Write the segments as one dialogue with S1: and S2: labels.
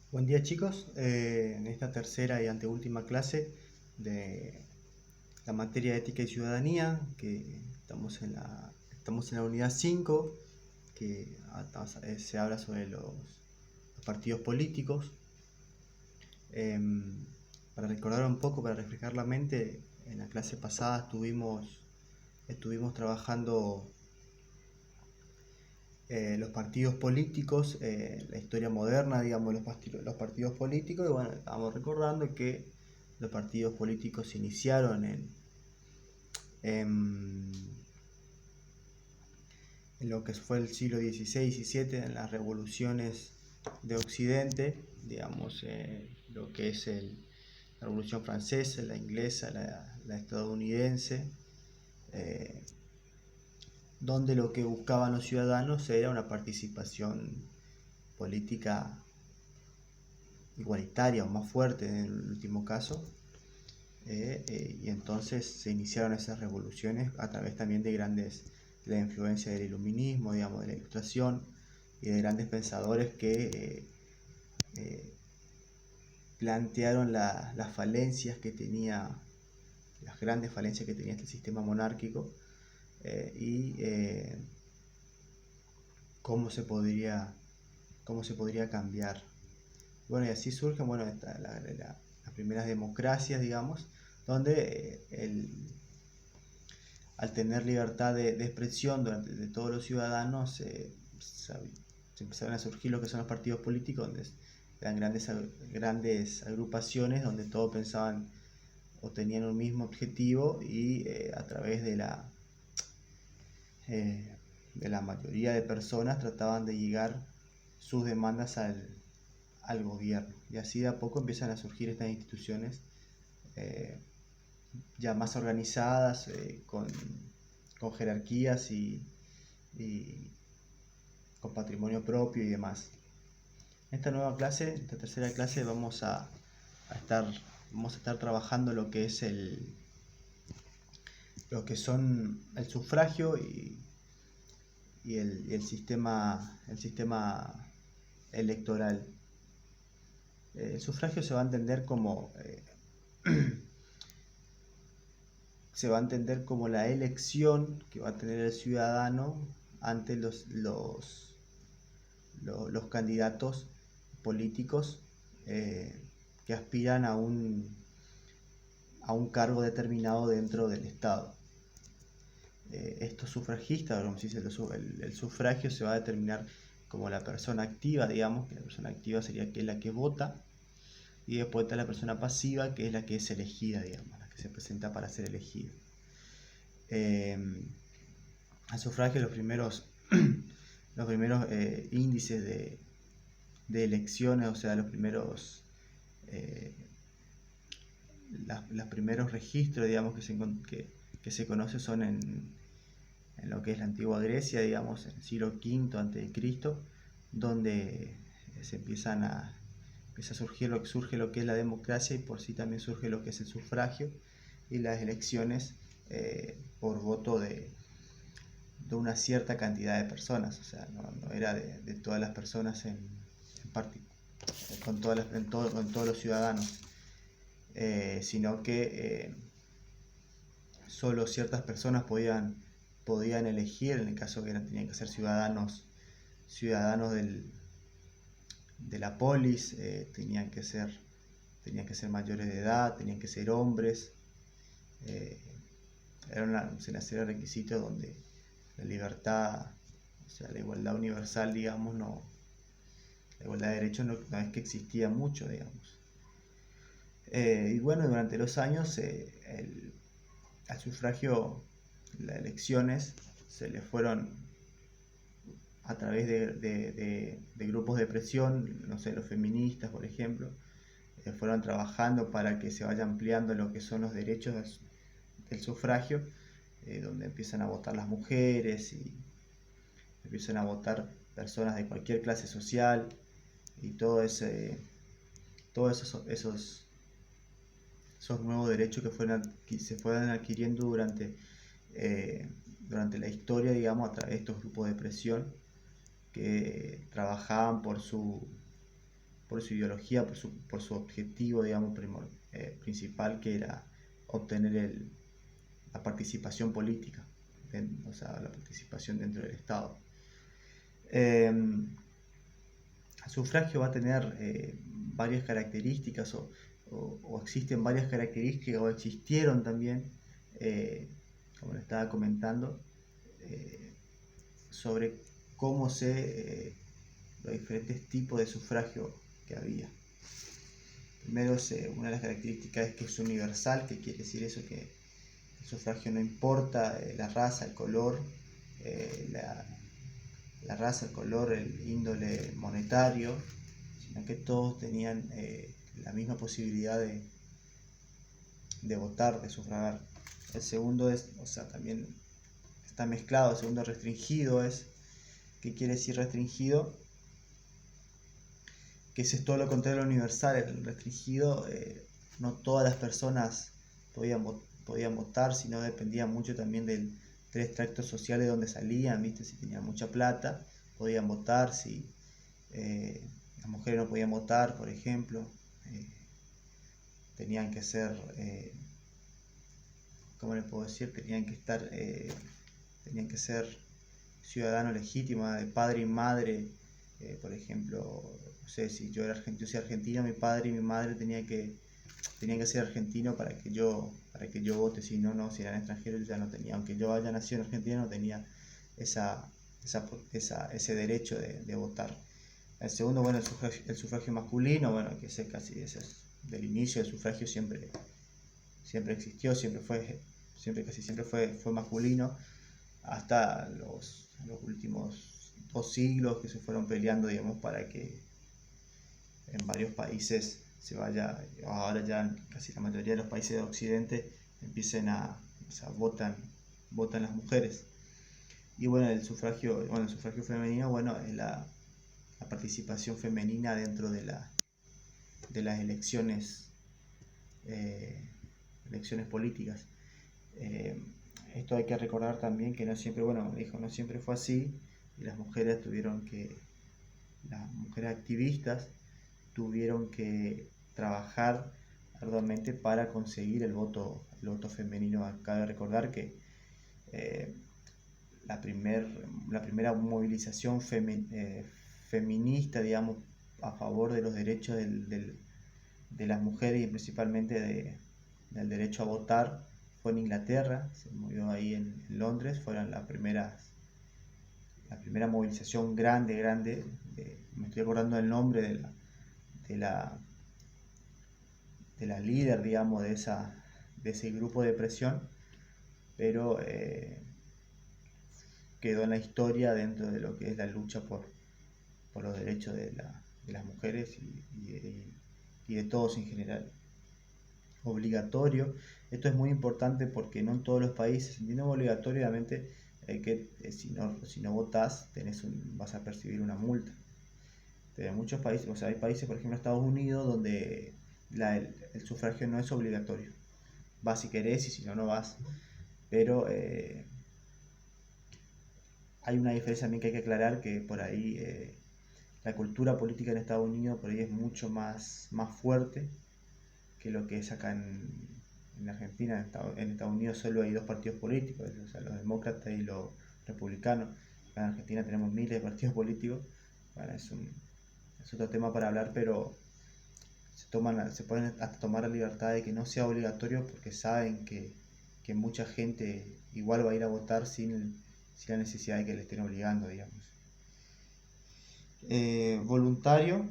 S1: Buen día chicos, en esta tercera y anteúltima clase de la materia de ética y ciudadanía, que estamos en la unidad 5, que se habla sobre los partidos políticos. Para recordar un poco, para refrescar la mente, en la clase pasada estuvimos trabajando los partidos políticos, la historia moderna, digamos, los partidos políticos, y bueno, estábamos recordando que los partidos políticos se iniciaron en, en lo que fue el siglo XVI y XVII, en las revoluciones de Occidente, digamos, lo que es la Revolución Francesa, la inglesa, la estadounidense, eh, donde lo que buscaban los ciudadanos era una participación política igualitaria o más fuerte en el último caso, y entonces se iniciaron esas revoluciones a través también de la influencia del iluminismo, digamos, de la ilustración y de grandes pensadores que eh, plantearon las falencias que tenía, las grandes falencias que tenía este sistema monárquico, y cómo se podría, cómo se podría cambiar. Bueno, y así surgen, bueno, las primeras democracias, digamos, donde al tener libertad de expresión de todos los ciudadanos, se empezaron a surgir lo que son los partidos políticos, donde eran grandes agrupaciones donde todos pensaban o tenían un mismo objetivo, y a través de la mayoría de personas trataban de llegar sus demandas al gobierno. Y así de a poco empiezan a surgir estas instituciones, eh, ya más organizadas, con jerarquías y con patrimonio propio y demás. En esta nueva clase, esta tercera clase, vamos a estar trabajando lo que son el sufragio y el sistema electoral. El sufragio se va a entender como se va a entender como la elección que va a tener el ciudadano ante los candidatos políticos, que aspiran a un cargo determinado dentro del Estado. Estos sufragistas, como se dice, el sufragio se va a determinar como la persona activa, digamos, que la persona activa sería que es la que vota, y después está la persona pasiva, que es la que es elegida, digamos, la que se presenta para ser elegida. Al sufragio, los primeros índices de elecciones, o sea, los primeros registros, digamos, que se conoce son en lo que es la antigua Grecia, digamos, en el siglo V a.C., donde empieza a surge lo que es la democracia, y por sí también surge lo que es el sufragio y las elecciones, por voto de una cierta cantidad de personas, o sea, no era de todas las personas con todos los ciudadanos, sino que solo ciertas personas podían elegir, en el caso que tenían que ser ciudadanos de la polis, tenían que ser mayores de edad, tenían que ser hombres, era una serie de requisitos donde la libertad, o sea, la igualdad universal, digamos, la igualdad de derechos no es que existía mucho, digamos. Y bueno, durante los años, al sufragio, las elecciones se le fueron a través de grupos de presión, no sé, los feministas, por ejemplo, fueron trabajando para que se vaya ampliando lo que son los derechos del sufragio, donde empiezan a votar las mujeres y empiezan a votar personas de cualquier clase social, y todos esos nuevos derechos que se fueron adquiriendo durante la historia, digamos, a través de estos grupos de presión que trabajaban por por su ideología, por su objetivo, digamos, principal, que era obtener la participación política, o sea, la participación dentro del Estado. El sufragio va a tener varias características, o existen varias características, o existieron también, como le estaba comentando, sobre cómo los diferentes tipos de sufragio que había. Primero, una de las características es que es universal, que quiere decir eso, que el sufragio no importa la raza, el color, la raza, el color, el índole monetario, sino que todos tenían la misma posibilidad de votar, de sufragar. El segundo es, o sea, también está mezclado. El segundo, restringido, ¿qué quiere decir restringido? Que ese es todo lo contrario al universal. El restringido, no todas las personas podían votar, sino dependía mucho también del extracto social de donde salían, ¿viste? Si tenían mucha plata, podían votar. Si las mujeres no podían votar, por ejemplo, tenían que ser, ¿cómo les puedo decir? Tenían que ser ciudadanos legítimos, de padre y madre. Por ejemplo, no sé, si yo soy argentino, mi padre y mi madre tenían que ser argentinos para que yo vote. Si no, si eran extranjeros, yo ya no tenía, aunque yo haya nacido en Argentina, no tenía ese derecho de votar. El segundo, bueno, el sufragio masculino, bueno, que ese del inicio del sufragio siempre existió, casi siempre fue masculino, hasta los últimos 2 siglos, que se fueron peleando, digamos, para que en varios países se vaya. Ahora ya casi la mayoría de los países de Occidente empiecen o sea, votan las mujeres. Y bueno, el sufragio femenino, bueno, es la participación femenina dentro de las elecciones políticas. Esto hay que recordar también, que no siempre, no siempre fue así, y las mujeres activistas tuvieron que trabajar arduamente para conseguir el voto femenino. Cabe recordar que la primera movilización feminista, digamos, a favor de los derechos de las mujeres, y principalmente del derecho a votar, fue en Inglaterra. Se movió ahí en Londres. Fueron la primera movilización grande. Me estoy acordando del nombre de la líder, digamos, de ese grupo de presión, pero quedó en la historia dentro de lo que es la lucha por los derechos de las mujeres y de todos en general. Obligatorio. Esto es muy importante porque no en todos los países, si no es obligatorio, obviamente, si no votás, vas a percibir una multa. Pero en muchos países, o sea, hay países, por ejemplo Estados Unidos, donde el sufragio no es obligatorio. Vas si querés, y si no, no vas. Pero hay una diferencia también que hay que aclarar, que por ahí la cultura política en Estados Unidos por ahí es mucho más fuerte que lo que es acá en Argentina. En Estados Unidos solo hay 2 partidos políticos, o sea, los demócratas y los republicanos. Acá en Argentina tenemos miles de partidos políticos. Bueno, es otro tema para hablar, pero se pueden hasta tomar la libertad de que no sea obligatorio, porque saben que mucha gente igual va a ir a votar sin la necesidad de que le estén obligando, digamos. Voluntario,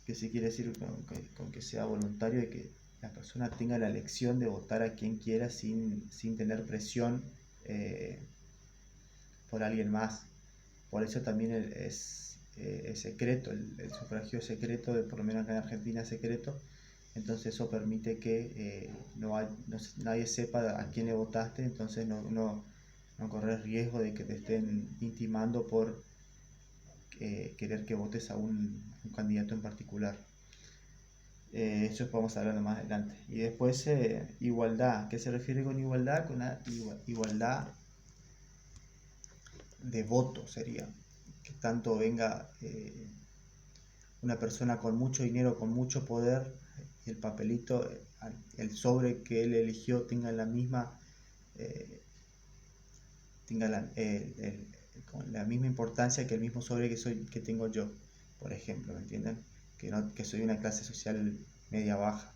S1: que se quiere decir con que sea voluntario, de que la persona tenga la elección de votar a quien quiera sin tener presión por alguien más. Por eso también es secreto, el sufragio es secreto, por lo menos acá en Argentina es secreto. Entonces eso permite que nadie sepa a quién le votaste. Entonces no corres riesgo de que te estén intimando por querer que votes a un candidato en particular. Eso vamos a hablar más adelante. Y después igualdad. ¿Qué se refiere con igualdad? Con la igualdad de voto sería, que tanto venga una persona con mucho dinero, con mucho poder, y el papelito, el sobre que él eligió tenga la misma, eh, tenga con la misma importancia que el mismo sobre que tengo yo, por ejemplo, ¿me entienden? Que soy una clase social media baja.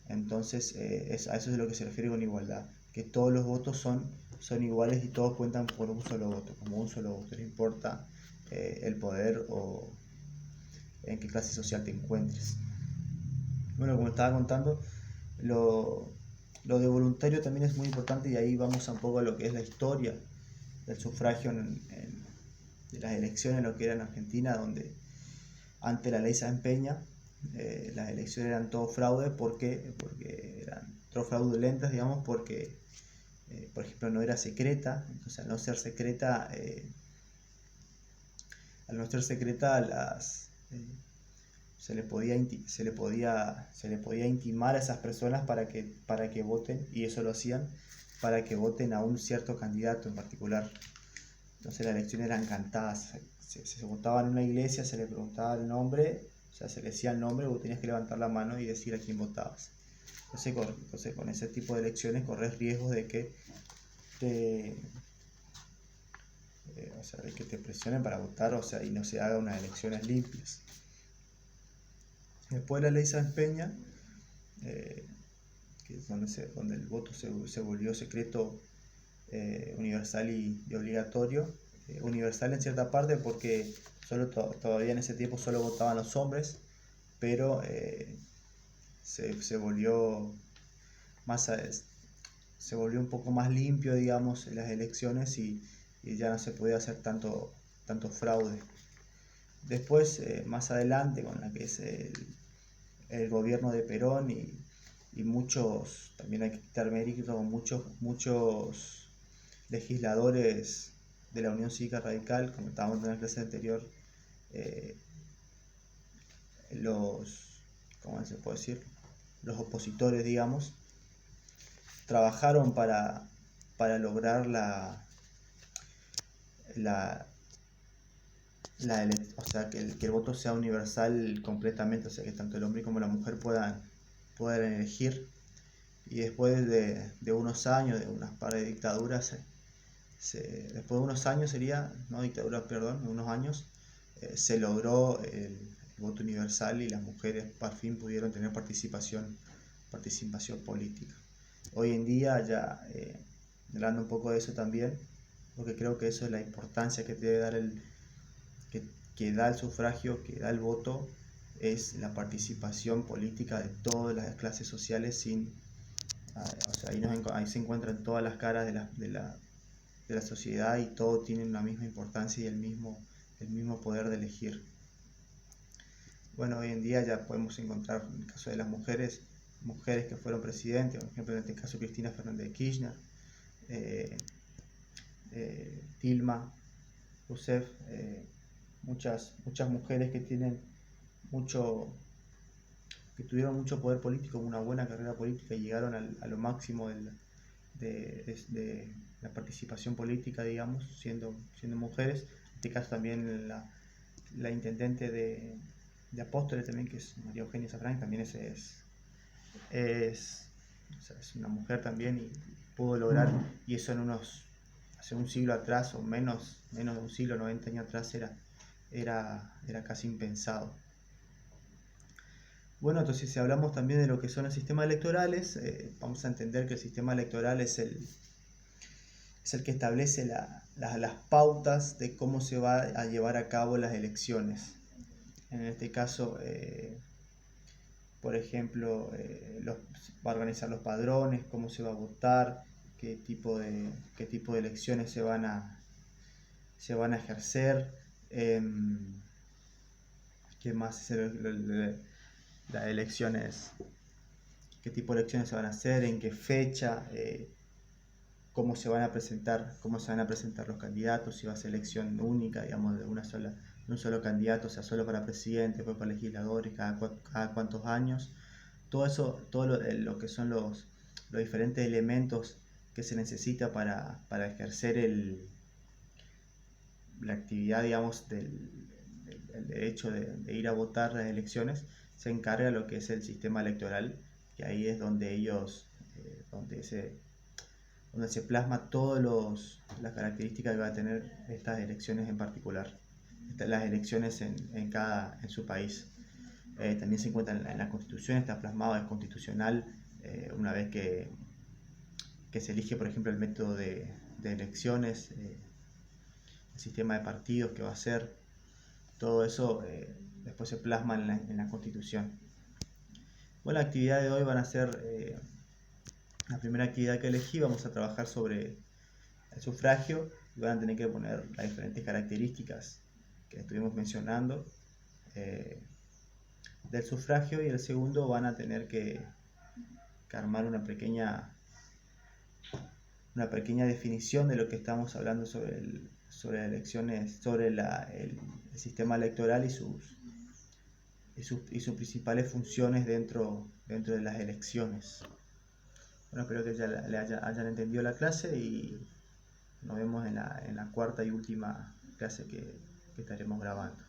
S1: Entonces, a eso es lo que se refiere con igualdad, que todos los votos son iguales y todos cuentan por un solo voto, como un solo voto, no importa el poder o en qué clase social te encuentres. Bueno, como estaba contando, lo, lo de voluntario también es muy importante y ahí vamos un poco a lo que es la historia del sufragio de las elecciones, lo que era en Argentina, donde ante la ley Sáenz Peña las elecciones eran todo fraude porque eran todo fraudulentas, digamos, porque por ejemplo no era secreta. Entonces al no ser secreta se le podía intimar a esas personas para que voten, y eso lo hacían para que voten a un cierto candidato en particular. Entonces las elecciones eran cantadas, se votaba en una iglesia, se le preguntaba el nombre, o sea, se le decía el nombre, vos tenías que levantar la mano y decir a quién votabas. Entonces con ese tipo de elecciones corres riesgos de que te, o sea, de que te presionen para votar, o sea, y no se hagan unas elecciones limpias. Después la ley Sáenz Peña, que es donde el voto se volvió secreto, universal y obligatorio. Universal en cierta parte porque todavía en ese tiempo solo votaban los hombres, pero se volvió más se volvió un poco más limpio, digamos, en las elecciones, y ya no se podía hacer tanto fraude. Después, más adelante, con la que es el gobierno de Perón y muchos, también hay que quitar mérito, muchos legisladores de la Unión Cívica Radical, como estábamos en la clase anterior, eh, ¿cómo se puede decir? Los opositores, digamos, trabajaron para lograr o sea, que el voto sea universal completamente, o sea, que tanto el hombre como la mujer puedan elegir. Y después de unos años, de unas par de dictaduras, después de unos años no dictaduras, perdón, unos años, se logró el voto universal y las mujeres por fin pudieron tener participación política. Hoy en día, ya hablando un poco de eso también, porque creo que eso es la importancia que debe dar que da el sufragio, que da el voto, es la participación política de todas las clases sociales o sea, ahí se encuentran todas las caras de la sociedad y todos tienen la misma importancia y el mismo poder de elegir. Bueno, hoy en día ya podemos encontrar, en el caso de las mujeres que fueron presidentes, por ejemplo en este caso Cristina Fernández de Kirchner, Dilma Rousseff, muchas mujeres que tuvieron mucho poder político, una buena carrera política y llegaron a lo máximo de la participación política, digamos, siendo mujeres. En este caso también la intendente de Apóstoles también, que es María Eugenia Safrán, también o sea, es una mujer también y pudo lograr, y eso hace un siglo atrás o menos de un siglo, 90 años atrás, era casi impensado. Bueno, entonces si hablamos también de lo que son los sistemas electorales, vamos a entender que el sistema electoral es el que establece las pautas de cómo se va a llevar a cabo las elecciones. En este caso, por ejemplo, va a organizar los padrones, cómo se va a votar, qué tipo de elecciones se van a ejercer, qué más las elecciones, qué tipo de elecciones se van a hacer, en qué fecha, cómo se van a presentar los candidatos, si va a ser elección única, digamos, de un solo candidato, o sea, solo para presidente, después para legisladores, cada cuántos años. Todo eso, lo que son los diferentes elementos que se necesita para ejercer la actividad, digamos, el derecho de ir a votar las elecciones, se encarga lo que es el sistema electoral, que ahí es donde ellos, donde se plasma todas las características que va a tener estas elecciones en particular, las elecciones en su país. También se encuentra en la Constitución, está plasmado, es constitucional, una vez que se elige, por ejemplo, el método de elecciones, el sistema de partidos que va a ser, todo eso después se plasma en la Constitución. Bueno, la actividad de hoy van a ser, la primera actividad que elegí, vamos a trabajar sobre el sufragio y van a tener que poner las diferentes características que estuvimos mencionando del sufragio, y el segundo van a tener que armar una pequeña definición de lo que estamos hablando sobre las elecciones, sobre el sistema electoral y sus principales funciones dentro de las elecciones. Bueno, espero que ya hayan entendido la clase y nos vemos en la cuarta y última clase que estaremos grabando.